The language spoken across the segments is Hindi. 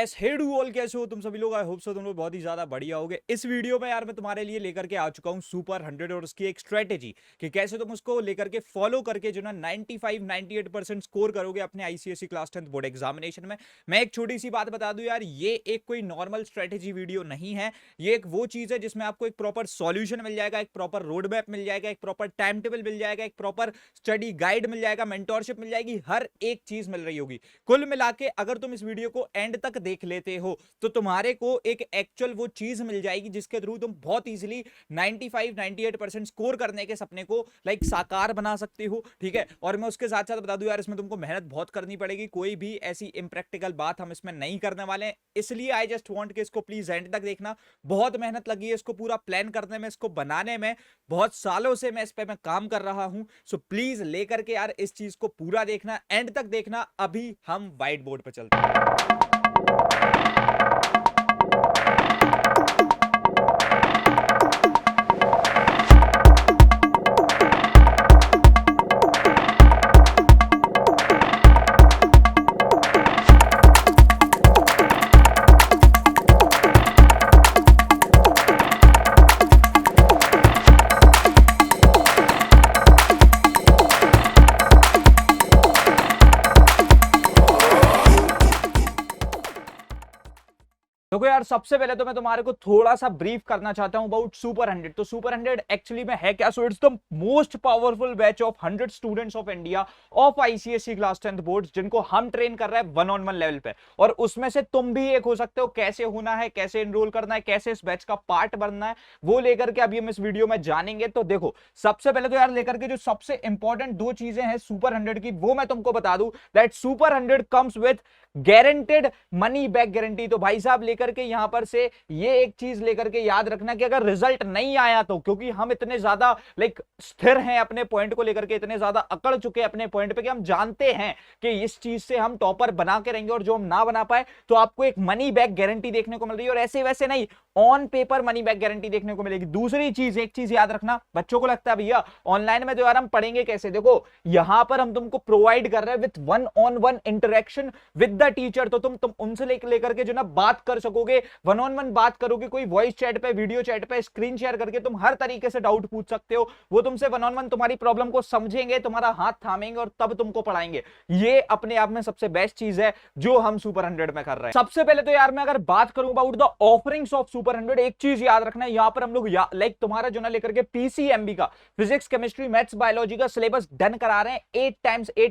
यस हे डू ऑल, कैसे हो तुम सभी लोग? आई होप सो तुम लोग बहुत ही ज्यादा बढ़िया होगे। इस वीडियो में यार मैं तुम्हारे लिए लेकर के आ चुका हूँ सुपर 100 और उसकी एक स्ट्रेटेजी कि कैसे तुम उसको लेकर के फॉलो करके जो ना 95-98% स्कोर करोगे अपने ICSE class 10th board examination में। मैं एक छोटी सी बात बता दूं यार, ये एक कोई नॉर्मल स्ट्रेटेजी वीडियो नहीं है। ये एक वो चीज है जिसमें आपको एक प्रॉपर सॉल्यूशन मिल जाएगा, एक प्रॉपर रोड मैप मिल जाएगा, एक प्रॉपर टाइम टेबल मिल जाएगा, एक प्रॉपर स्टडी गाइड मिल जाएगा, मेंटोरशिप मिल जाएगी, हर एक चीज मिल रही होगी। कुल मिला के अगर तुम इस वीडियो को एंड तक देख लेते हो तो तुम्हारे को एक एक्चुअल वो चीज मिल जाएगी जिसके थ्रू तुम बहुत इजीली 95-98% स्कोर करने के सपने को लाइक साकार बना सकते हो। ठीक है, और मैं उसके साथ साथ बता दूं यार, इसमें तुमको मेहनत बहुत करनी पड़ेगी। कोई भी ऐसी इम्प्रैक्टिकल बात हम इसमें नहीं करने वाले हैं, इसलिए आई जस्ट वांट कि इसको प्लीज एंड तक देखना। बहुत मेहनत लगी है इसको पूरा प्लान करने में, इसको बनाने में। बहुत सालों से मैं इस पे मैं काम कर रहा हूं, सो प्लीज लेकर के यार इस चीज को पूरा देखना, एंड तक देखना। अभी हम व्हाइट बोर्ड पर चलते हैं। देखो यार, सबसे पहले तो मैं तुम्हारे को थोड़ा सा ब्रीफ करना चाहता हूं अबाउट सुपर 100। तो सुपर 100 एक्चुअली में है क्या? So it's the most powerful batch of 100 students of India of ICSE class 10th boards, जिनको हम ट्रेन कर रहे हैं 1-on-1 लेवल पे। और उसमें से तुम भी एक हो सकते हो। कैसे होना है, कैसे एनरोल करना है, कैसे इस बैच का पार्ट बनना है, वो लेकर के अभी हम इस वीडियो में जानेंगे। तो देखो, सबसे पहले तो यार लेकर के जो सबसे इंपॉर्टेंट दो चीजें हैं सुपर 100 की, वो मैं तुमको बता दूं that super 100 comes with guaranteed money back guarantee. तो भाई साहब लेकर के यहां पर से ये एक चीज लेकर के याद रखना कि अगर रिजल्ट नहीं आया तो, क्योंकि हम इतने ज्यादा लाइक स्थिर हैं अपने पॉइंट को लेकर के, इतने ज्यादा अकड़ चुके हैं अपने पॉइंट पे कि हम जानते हैं कि इस चीज से हम टॉपर बना के रहेंगे, और जो हम ना बना पाए तो आपको एक मनी बैक गारंटी देखने को मिल रही है। और ऐसे वैसे नहीं, on paper money back guarantee देखने को मिलेगी। दूसरी चीज, एक चीज याद रखना, बच्चों को लगता है भैया ऑनलाइन में तो यार हम पढ़ेंगे कैसे। देखो यहां पर हम तुमको प्रोवाइड कर रहे हैं with 1-on-1 interaction with the teacher. तो तुम उनसे लेकर के जो ना बात कर सकोगे, 1-on-1 बात करोगे। कोई वॉइस चैट पे, वीडियो चैट पे, स्क्रीन शेयर करके तुम हर तरीके से डाउट पूछ सकते हो। वो तुमसे 1-on-1 तुम्हारी प्रॉब्लम को समझेंगे, तुम्हारा हाथ थामेंगे और तब तुमको पढ़ाएंगे। ये अपने आप में सबसे बेस्ट चीज है जो हम सुपर 100 में कर रहे हैं। सबसे पहले तो यार मैं अगर बात करूं about the offerings of super 100, एक चीज याद रखना है, यहां पर हम लोग लाइक तुम्हारा जो ना लेकर के पीसीएमबी का फिजिक्स, केमिस्ट्री, मैथ्स, बायोलॉजी का सिलेबस डन करा रहे हैं। 8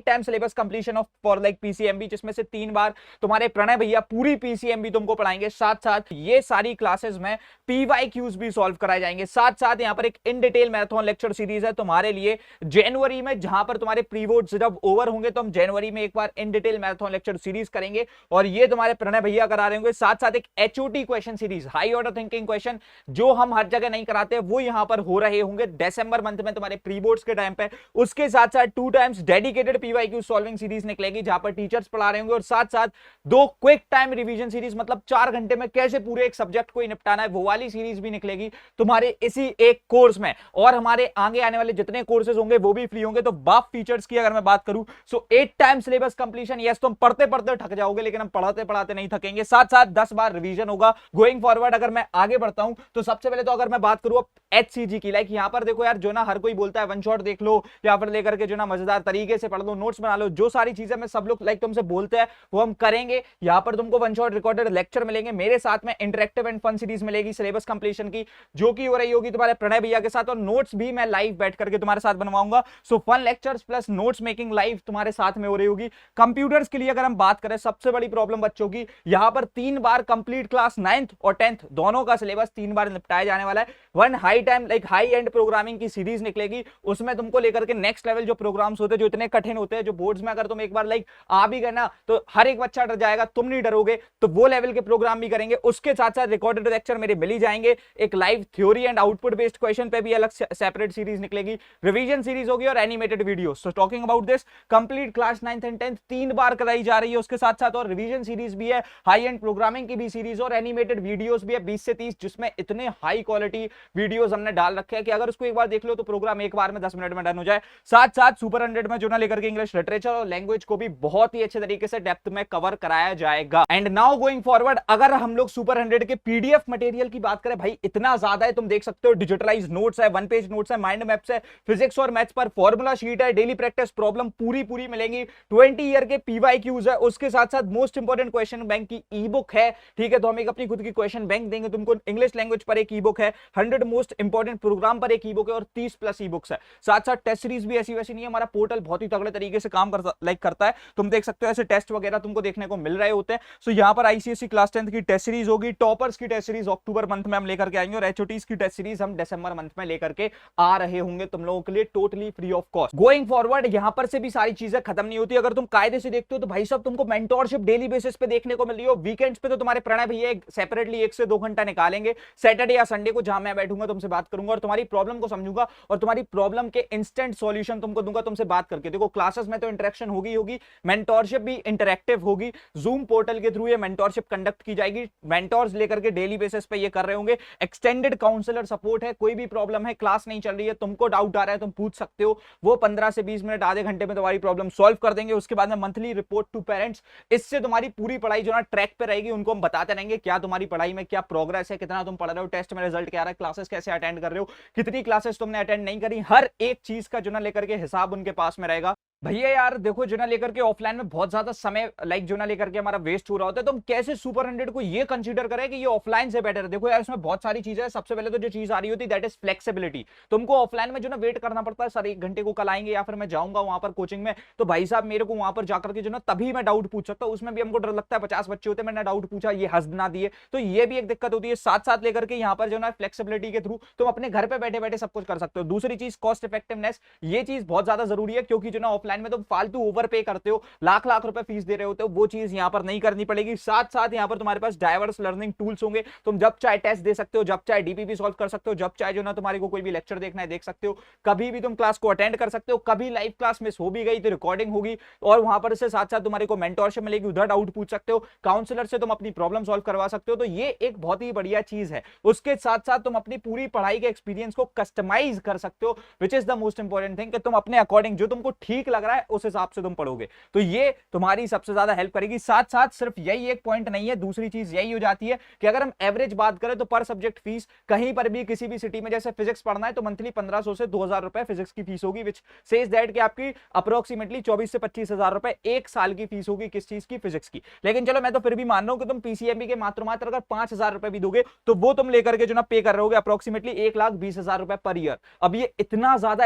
times syllabus completion of for like PCMB, जिसमें से 3 बार तुम्हारे प्रणय भैया पूरी पीसीएमबी तुमको पढ़ाएंगे। साथ साथ ये सारी क्लासेस में पीवाईक्यूज भी सॉल्व कराए जाएंगे। साथ साथ यहां पर एक इन डिटेल मैराथन लेक्चर सीरीज है तुम्हारे लिए जनवरी में, जहां पर तुम्हारे प्री बोर्ड्स जब ओवर होंगे तो हम जनवरी में एक बार in detail marathon lecture series करेंगे, और ये तुम्हारे प्रणय भैया करा रहे होंगे। साथ साथ एक HOT question series, high order thinking question, जो हम हर जगह नहीं कराते, वो यहां पर हो रहे होंगे दिसंबर मंथ में तुम्हारे प्री बोर्ड्स के टाइम पे। उसके साथ साथ 2 times dedicated PYQ solving series निकलेगी, जहां पर टीचर्स पढ़ा रहे होंगे। और साथ साथ 2 क्विक टाइम रिवीजन सीरीज, मतलब 4 घंटे में कैसे पूरे एक सब्जेक्ट को निपटाना है, वो वाली सीरीज भी निकलेगी तुम्हारे इसी एक कोर्स में। और हमारे आगे आने वाले जितने कोर्सेज होंगे वो भी फ्री होंगे। तो बाप फीचर्स की अगर मैं बात करूं, सो 8 टाइम सिलेबस कंप्लीशन। यस, तुम पढ़ते पढ़ते थक जाओगे, लेकिन हम पढ़ाते पढ़ाते नहीं थकेंगे। साथ साथ 10 बार रिवीजन होगा गोइंग फॉरवर्ड। अगर मैं आगे बढ़ता हूं तो सबसे पहले तो अगर मैं बात करूं एचसीजी की, लाइक यहां पर देखो यार, जो ना हर कोई बोलता है वन शॉट देख लो या फिर लेकर के जो ना मजेदार तरीके से पढ़ लो, नोट्स बना लो, जो सारी चीजें मैं सब लोग लाइक तुमसे बोलते हैं वो हम करेंगे। यहां पर तुमको वन शॉट रिकॉर्डेड लेक्चर मिलेंगे, मेरे साथ में इंटरेक्टिव एंड फन सीरीज मिलेगी सिलेबस कंप्लीशन की, जो कि हो रही होगी तुम्हारे प्रणय भैया के साथ। और नोट्स भी मैं लाइव बैठ करके तुम्हारे साथ बनवाऊंगा। So fun lectures plus notes making live तुम्हारे साथ में हो रही होगी। कंप्यूटर्स के लिए अगर हम बात करें, सबसे बड़ी प्रॉब्लम बच्चों की, यहां पर 3 बार कंप्लीट क्लास 9th और 10th दोनों का सिलेबस 3 बार निपटाया जाने वाला है। 1 high time like high and programming की सीरीज निकलेगी, उसमें तुमको लेकर के नेक्स्ट लेवल जो प्रोग्राम्स होते हैं, जो इतने कठिन होते हैं, जो बोर्ड्स में अगर तुम एक बार लाइक आ भी गए ना तो हर एक बच्चा डर जाएगा, तुम नहीं डरोगे, तो वो लेवल के प्रोग्राम भी करेंगे। उसके साथ साथ रिकॉर्डेड लेक्चर मेरे मिल ही जाएंगे। एक live theory and output based question पे भी अलग सेपरेट सीरीज निकलेगी, रिवीजन सीरीज होगी और animated video. So talking about this, complete class 9th and 10th 3 बार कराई जा रही है उसके साथ साथ, और रिवीजन सीरीज भी है, हाई एंड प्रोग्रामिंग की भी सीरीज और एनिमेटेड वीडियोस भी है, 20 से 30, जिसमें इतने हाई क्वालिटी वीडियोस हमने डाल रखे हैं कि अगर उसको एक बार देख लो तो प्रोग्राम एक बार में 10 मिनट में डन हो जाए। साथ साथ सुपर 100 में जो ना लेकर के इंग्लिश लिटरेचर और लैंग्वेज को भी बहुत ही अच्छे तरीके से डेप्थ में कवर कराया जाएगा। एंड नाउ गोइंग फॉरवर्ड, अगर हम लोग सुपर 100 के पीडीएफ मटेरियल की बात करें, भाई इतना ज्यादा है, तुम देख सकते हो डिजिटलाइज नोट्स है, 1 पेज नोट्स है, माइंड मैप्स है, फिजिक्स और मैथ्स पर फॉर्मूला शीट है, डेली प्रैक्टिस प्रॉब्लम पूरी मिलेंगी, 20 ईयर के पीवाईक्यूज है, उसके साथ साथ मोस्ट इंपोर्टेंट क्वेश्चन बैंक की ई बुक है। ठीक है, तो हम एक अपनी खुद की क्वेश्चन बैंक देंगे तुमको, इंग्लिश लैंग्वेज पर एक ई बुक है, 100 मोस्ट इंपोर्टेंट प्रोग्राम पर एक ई बुक है और 30 प्लस ई बुक्स है। साथ साथ टेस्ट सीरीज भी ऐसी वैसी नहीं है, हमारा पोर्टल बहुत ही तगड़े तरीके से काम करता है। तुम देख सकते हो ऐसे टेस्ट वगैरह तुमको देखने को मिल रहे होते हैं। सो यहाँ पर आईसीएसई क्लास 10 की टेस्ट सीरीज होगी, टॉपर्स की टेस्ट सीरीज अक्टूबर मंथ में हम लेकर के आएंगे और एचओटीज की टेस्ट सीरीज हम दिसंबर मंथ में लेकर के आ रहे होंगे तुम लोगों के लिए totally free of cost. Going forward यहाँ पर से भी सारी चीजें खत्म नहीं होती, अगर तुम कायदे से देखते हो तो भाई साहब तुमको मेंटोरशिप डेली बेसिस पे देखने को मिल रही हो। वीकेंड्स पे तो तुम्हारे प्रणय भैया सेपरेटली 1 से 2 घंटा निकालेंगे, सैटरडे या संडे को जहां मैं बैठूंगा तुमसे बात करूंगा और तुम्हारी प्रॉब्लम को समझूंगा और तुम्हारी प्रॉब्लम के इंस्टेंट सॉल्यूशन तुमको दूंगा तुमसे बात करके। देखो क्लासेस में तो इंटरेक्शन होगी, मेंटोरशिप भी इंटरैक्टिव होगी, जूम पोर्टल के थ्रू ये मेंटोरशिप कंडक्ट की जाएगी, मेंटोर्स लेकर के डेली बेसिस पे ये कर रहे होंगे, एक्सटेंडेड काउंसलर सपोर्ट है, कोई भी प्रॉब्लम है, क्लास नहीं चल रही है, तुमको डाउट आ रहा है तुम पूछ सकते हो, वो 15 से 20 मिनट आधे घंटे में तुम्हारी प्रॉब्लम सॉल्व कर देंगे। उसके बाद में मंथली रिपोर्ट टू पेरेंट्स, इससे तुम्हारी पूरी पढ़ाई जो ना ट्रैक पे रहेगी, उनको हम बताते रहेंगे क्या तुम्हारी पढ़ाई में क्या प्रोग्रेस है, कितना तुम पढ़ रहे हो, टेस्ट में रिजल्ट क्या आ रहा है, क्लासेस कैसे अटेंड कर रहे हो, कितनी क्लासेस तुमने अटेंड नहीं करी, हर एक चीज का जो ना लेकर के हिसाब उनके पास में रहेगा। भैया यार देखो जो ना लेकर के ऑफलाइन में बहुत ज्यादा समय जो ना लेकर के हमारा वेस्ट हो रहा होता है, तो हम कैसे सुपर 100 को ये कंसीडर करें कि ये ऑफलाइन से बेटर है। देखो यार इसमें बहुत सारी चीजें हैं। सबसे पहले तो जो चीज आ रही होती है दैट इज फ्लेक्सिबिलिटी। तुमको ऑफलाइन में जो ना वेट करना पड़ता है, सर 1 घंटे को कल आएंगे या फिर मैं जाऊंगा वहां पर कोचिंग में, तो भाई साहब मेरे को वहां पर जाकर के जो ना तभी मैं डाउट पूछ सकता हूँ। उसमें भी हमको डर लगता है 50 बच्चे होते हैं, मैंने डाउट पूछा ये हंस ना दिए, तो ये भी एक दिक्कत होती है। साथ साथ लेकर के यहाँ पर जो ना फ्लेक्सिबिलिटी के थ्रू तुम अपने घर पे बैठे बैठे सब कुछ कर सकते हो। दूसरी चीज कॉस्ट इफेक्टिवनेस, ये चीज बहुत ज्यादा जरूरी है, क्योंकि जो ना ऑफलाइन में तुम फालतू ओवर पे करते हो, लाख लाख रुपए फीस दे रहे होते हो, वो चीज यहां पर नहीं करनी पड़ेगी। साथ साथ यहां पर तुम्हारे पास डाइवर्स लर्निंग टूल्स होंगे, तुम जब चाहे टेस्ट दे सकते हो, जब चाहे डीपीपी सॉल्व कर सकते हो, जब चाहे जो ना तुम्हारे को कोई भी लेक्चर देखना है देख सकते हो, कभी भी तुम क्लास को अटेंड कर सकते हो। कभी लाइव क्लास मिस हो भी गई तो रिकॉर्डिंग होगी और वहां पर से साथ साथ तुम्हारे को मेंटोरशिप मिलेगी, उधर डाउट पूछ सकते हो, काउंसलर से तुम अपनी प्रॉब्लम सॉल्व करवा सकते हो। तो ये एक बहुत ही बढ़िया चीज है। उसके साथ साथ तुम अपनी पूरी पढ़ाई के एक्सपीरियंस को कस्टमाइज कर सकते हो, which is the most important thing, कि तुम अपने अकॉर्डिंग जो तुमको ठीक लग रहा है उस हिसाब से तुम पढ़ोगे, तो ये तुम्हारी सबसे ज्यादा हेल्प करेगी। साथ साथ सिर्फ यही एक पॉइंट नहीं है, दूसरी चीज यही हो जाती है कि अगर हम एवरेज बात करें तो पर सब्जेक्ट फीस कहीं पर भी किसी भी सिटी में, जैसे फिजिक्स पढ़ना है तो मंथली 1500 से 2000 रुपए फिजिक्स की फीस होगी, विच सेज दैट कि आपकी अप्रोक्सीमेटली 24 से 25 हजार रुपए एक साल की फीस होगी किस चीज की, फिजिक्स की। लेकिन चलो मैं तो फिर भी मान रहा हूं कि तुम पीसीएमबी के मात्र अगर 5000 रुपए भी दोगे तो वो तुम लेकर के जो ना पे कर रहे होगे अप्रोक्सीमेटली 1,20,000 रुपए पर ईयर। अब ये इतना ज्यादा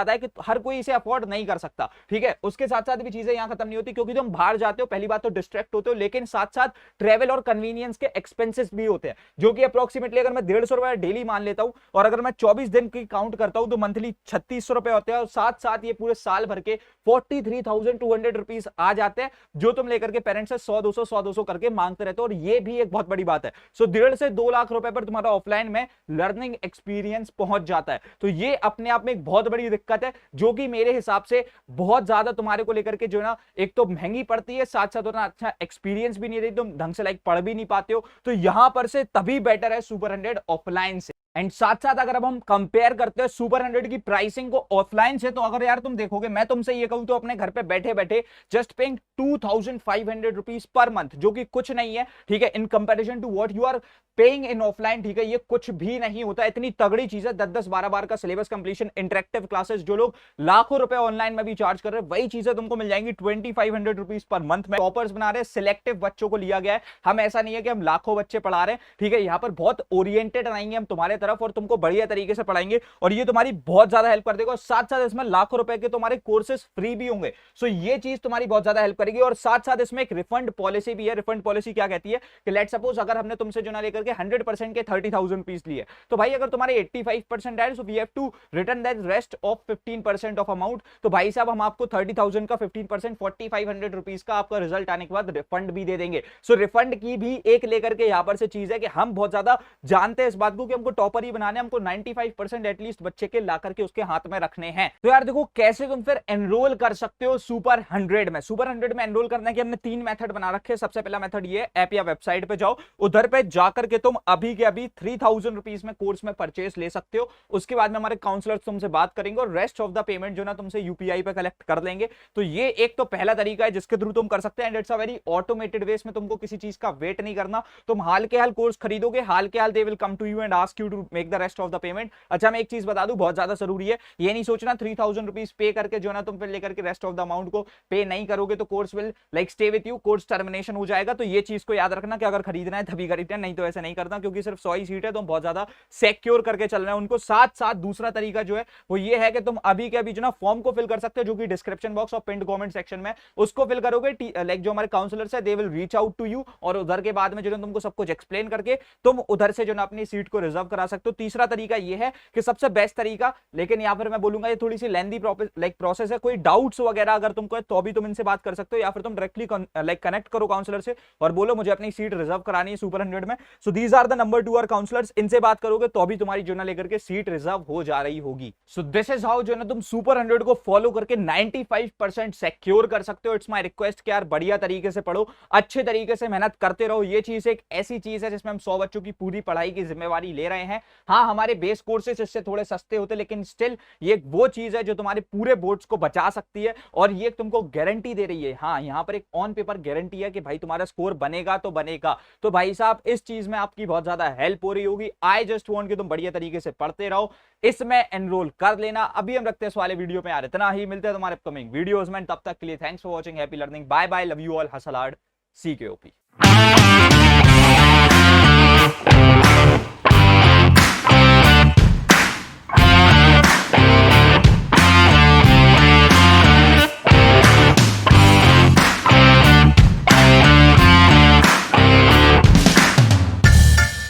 है कि हर कोई इसे अफोर्ड नहीं कर सकता। ठीक है, उसके साथ साथ भी चीजें यहां खत्म नहीं होती, क्योंकि तुम बाहर जाते हो, पहली बात तो डिस्ट्रैक्ट होते हो, लेकिन साथ साथ ट्रेवल और कन्वीनियंस के एक्सपेंसेस भी होते हैं, जो कि अप्रोक्सीमेटली अगर मैं 150 रुपए डेली मान लेता हूं और अगर मैं 24 दिन की काउंट करता हूं तो मंथली 3600 रुपए होते हैं, और साथ साथ ये पूरे साल भर के 43,200 रुपीज आ जाते हैं, जो तुम लेकर के पेरेंट्स से 100-200 करके मांगते रहते हो। और ये भी एक बहुत बड़ी बात है। सो 1.5 से 2 लाख रुपए पर तुम्हारा ऑफलाइन में लर्निंग एक्सपीरियंस पहुंच जाता है। तो ये अपने आप में एक बहुत बड़ी दिक्कत है, जो कि मेरे हिसाब से बहुत ज्यादा तुम्हारे को लेकर के जो ना एक तो महंगी पड़ती है, साथ साथ उतना अच्छा एक्सपीरियंस भी नहीं देती, तुम ढंग से पढ़ भी नहीं पाते हो। तो यहां पर से तभी बेटर है सुपर 100 ऑफलाइन से। एंड साथ साथ अगर अब हम कंपेयर करते हैं सुपर 100 की प्राइसिंग को ऑफलाइन से, तो अगर यार तुम देखोगे, मैं तुमसे ये कहूं तो अपने घर पे बैठे बैठे just paying 2500 rupees per month, जो कि कुछ नहीं है, ठीक है, in comparison to what you are paying in offline. ठीक है, ये कुछ भी नहीं होता, इतनी तगड़ी चीज है। 10-10 12-12 का सिलेबस कंप्लीशन, इंटरेक्टिव क्लासेस, जो लोग लाखों रुपए ऑनलाइन में भी चार्ज कर रहे हैं, वही चीजें तुमको मिल जाएंगी 2500 रुपीज पर मंथ में। टॉपर्स बना रहे हैं, सिलेक्टिव बच्चों को लिया गया है, हम ऐसा नहीं है कि हम लाखों बच्चे पढ़ा रहे हैं। ठीक है, यहाँ पर बहुत ओरिएंटेड रहेंगे हम तुम्हारे तरफ और तुमको बढ़िया तरीके से पढ़ाएंगे, और ये तुम्हारी बहुत ज्यादा हेल्प कर देगा। और साथ साथ इसमें लाखों रुपए के तुम्हारे कोर्सेज फ्री भी होंगे, सो ये चीज तुम्हारी बहुत ज्यादा हेल्प करेगी। और साथ साथ इसमें एक रिफंड पॉलिसी भी है। रिफंड पॉलिसी क्या कहती है कि लेट सपोज अगर हमने तुमसे जो ना लेकर के 100% के 30,000 रुपीज लिए, तो भाई अगर तुम्हारे 85% आए, so we have to return that rest of 15% of amount. तो भाई साहब हम आपको 30,000 का 15% 4500 रुपीज का आपका रिजल्ट आने के बाद रिफंड भी दे देंगे। सो रिफंड की भी एक लेकर के यहां पर से चीज है कि हम बहुत ज्यादा जानते हैं इस बात को कि हमको प्रॉपर ही बनाने, हमको 95% एटलीस्ट बच्चे के ला करके उसके हाथ में रखने हैं। तो यार देखो कैसे तुम फिर एनरोल कर सकते हो सुपर 100 में। सुपर 100 में एनरोल करने के हमने 3 मेथड बना रखे हैं। सबसे पहला मेथड ये, ऐप या वेबसाइट पे जाओ, उधर पे जाकर के तुम अभी के अभी 3000 रुपीज में कोर्स में परचेस ले सकते हो। उसके बाद में हमारे काउंसलर्स तुमसे बात करेंगे और रेस्ट ऑफ द पेमेंट जो ना तुमसे यूपीआई पे कलेक्ट कर लेंगे। तो ये एक तो पहला तरीका है जिसके थ्रू तुम कर सकते हैं, and it's a very automated way. में तुमको किसी चीज का वेट नहीं करना, तुम हाल के हाल कोर्स खरीदोगे, हाल के हाल they will come to you and ask you to make the rest of the payment. अच्छा मैं एक चीज बता दूं, बहुत ज्यादा जरूरी है, ये नहीं सोचना 3000 रुपीज पे करके जो ना तुम फिर लेकर के रेस्ट ऑफ द अमाउंट को पे नहीं करोगे तो course will like stay with you, course termination हो जाएगा। तो ये चीज को याद रखना कि अगर खरीदना है तभी खरीदना, नहीं तो ऐसे नहीं करना, क्योंकि सिर्फ 100 ही सीट है तो बहुत ज्यादा सिक्योर करके चल रहे हैं उनको। साथ साथ दूसरा तरीका जो है वो ये है कि तुम अभी के अभी जो ना फॉर्म को फिल कर सकते हो, जो कि डिस्क्रिप्शन बॉक्स और पिंड कमेंट सेक्शन में, उसको फिल करोगे। लाइक जो हमारे काउंसलर्स है they will reach out to you, और उधर के बाद में जो तुमको सब कुछ एक्सप्लेन करके तुम उधर से जो ना अपनी सीट को रिजर्व करा सकते हो। तीसरा तरीका ये है कि सबसे बेस्ट तरीका, लेकिन यहाँ पर मैं बोलूंगा ये थोड़ी सी लेंथी प्रोसेस है, कोई डाउट्स वगैरह अगर तुमको है तो भी तुम इनसे बात कर सकते हो, या फिर तुम डायरेक्टली लाइक कनेक्ट करो काउंसलर से और बोलो मुझे अपनी सीट रिजर्व करानी है सुपर 100 में। So these are the number 2 are counsellors, इनसे बात करोगे तो भी तुम्हारी जो ना लेकर के सीट रिजर्व हो जा रही होगी। सो दिस इज हाउ जो ना तुम सुपर 100 को फॉलो करके 95% सिक्योर कर सकते हो। इट्स माय रिक्वेस्ट कि यार बढ़िया तरीके से पढ़ो, अच्छे तरीके से मेहनत करते रहो। ये चीज एक ऐसी चीज है जिसमें हम 100 बच्चों की पूरी पढ़ाई की जिम्मेवारी ले रहे हैं। हाँ हमारे बेस कोर्सेज इससे थोड़े सस्ते होते, लेकिन स्टिल ये वो चीज है जो तुम्हारे पूरे बोर्ड्स को बचा सकती है, और ये तुमको गारंटी दे रही है। हाँ यहाँ पर एक ऑन पेपर गारंटी है कि भाई तुम्हारा स्कोर बनेगा तो बनेगा। तो भाई साहब इस चीज में आपकी बहुत ज्यादा हेल्प हो रही होगी। आई जस्ट वांट कि तुम बढ़िया तरीके से पढ़ते रहो, इसमें एनरोल कर लेना। अभी हम रखते हैं इस वाले वीडियो में यार इतना ही, मिलते हैं तुम्हारे अपकमिंग वीडियोस में। तब तक के लिए thanks for watching, happy learning, bye bye, love you all, hustle hard, CKOP।